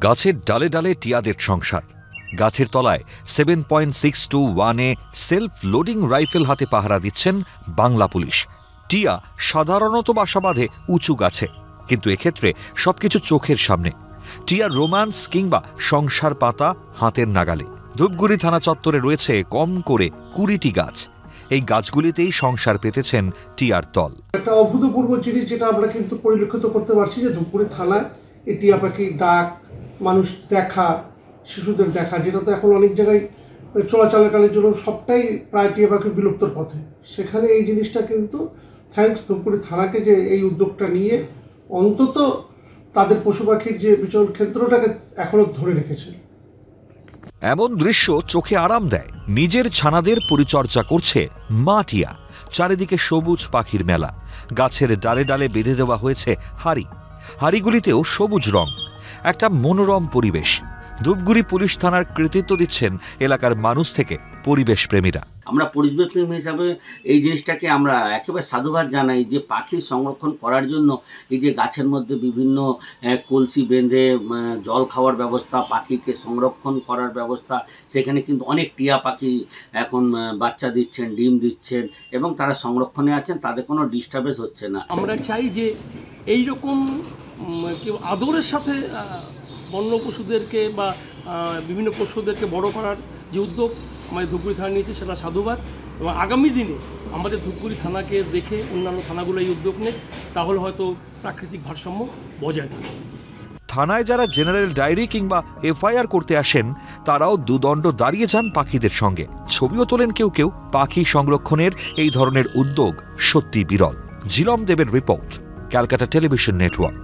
গাছের ডালে ডালে টিয়াদের সংসার। গাছের তলায় 7.621-এ সেলফ লোডিং রাইফেল হাতে পাহারা দিচ্ছেন বাংলা পুলিশ। টিয়া সাধারণত বাসা বাঁধে উঁচু গাছে, কিন্তু এক্ষেত্রে সবকিছু চোখের সামনে। টিয়ার রোম্যান্স কিংবা সংসার পাতা হাতের নাগালে। ধূপগুড়ি থানা চত্বরে রয়েছে কম করে 20টি গাছ। এই গাছগুলিতেই সংসার পেতেছেন টিয়ার তল। একটা অভূতপূর্ব জিনিস যেটা আমরা কিন্তু পরিলক্ষিত করতে পারছি যে ধূপগুড়ি থানায় এই টিয়া পাখির ডাক, মানুষ দেখা, শিশুদের দেখা, যেটা তো এখন অনেক জায়গায় চলাচলকালের জন্য সবটাই প্রায় টিয়া পাখির বিলুপ্তর পথে। সেখানে এই জিনিসটা কিন্তু থ্যাঙ্কস ধূপগুড়ি থানাকে যে এই উদ্যোগটা নিয়ে অন্তত তাদের পশু পাখির যে বিচরণ ক্ষেত্রটাকে এখনো ধরে রেখেছে। এমন দৃশ্য চোখে আরাম দেয়। নিজের ছানাদের পরিচর্যা করছে মা টিয়া। চারিদিকে সবুজ পাখির মেলা। গাছের ডালে ডালে বেঁধে দেওয়া হয়েছে হাড়ি। হাড়িগুলিতেও সবুজ রং, একটা মনোরম পরিবেশ। ধূপগুড়ি পুলিশ থানার কৃতিত্ব দিচ্ছেন এলাকার মানুষ থেকে পরিবেশ প্রেমীরা। আমরা পরিবেশ প্রেমী হিসাবে এই জিনিসটাকে আমরা একেবারে সাধুবাদ জানাই যে পাখি সংরক্ষণ করার জন্য এই যে গাছের মধ্যে বিভিন্ন কলসি বেঁধে জল খাওয়ার ব্যবস্থা, পাখিকে সংরক্ষণ করার ব্যবস্থা, সেখানে কিন্তু অনেক টিয়া পাখি এখন বাচ্চা দিচ্ছেন, ডিম দিচ্ছেন এবং তারা সংরক্ষণে আছেন, তাদের কোনো ডিস্টার্বেন্স হচ্ছে না। আমরা চাই যে এই রকম আদরের সাথে বন্য পশুদেরকে বা বিভিন্ন পশুদেরকে বড় করার যে উদ্যোগ আমাদের ধূপগুড়ি থানা নিয়েছে সেটা সাধুবাদ, এবং আগামী দিনে আমাদের ধূপগুড়ি থানাকে দেখে অন্যান্য থানাগুলো এই উদ্যোগ নেয়, তাহলে হয়তো প্রাকৃতিক ভারসাম্য বজায় থাকবে। থানায় যারা জেনারেল ডায়েরি কিংবা এফআইআর করতে আসেন তারাও দুদণ্ড দাঁড়িয়ে যান পাখিদের সঙ্গে। ছবিও তোলেন কেউ কেউ। পাখি সংরক্ষণের এই ধরনের উদ্যোগ সত্যি বিরল। ঝিলম দেবের রিপোর্ট, ক্যালকাটা টেলিভিশন নেটওয়ার্ক।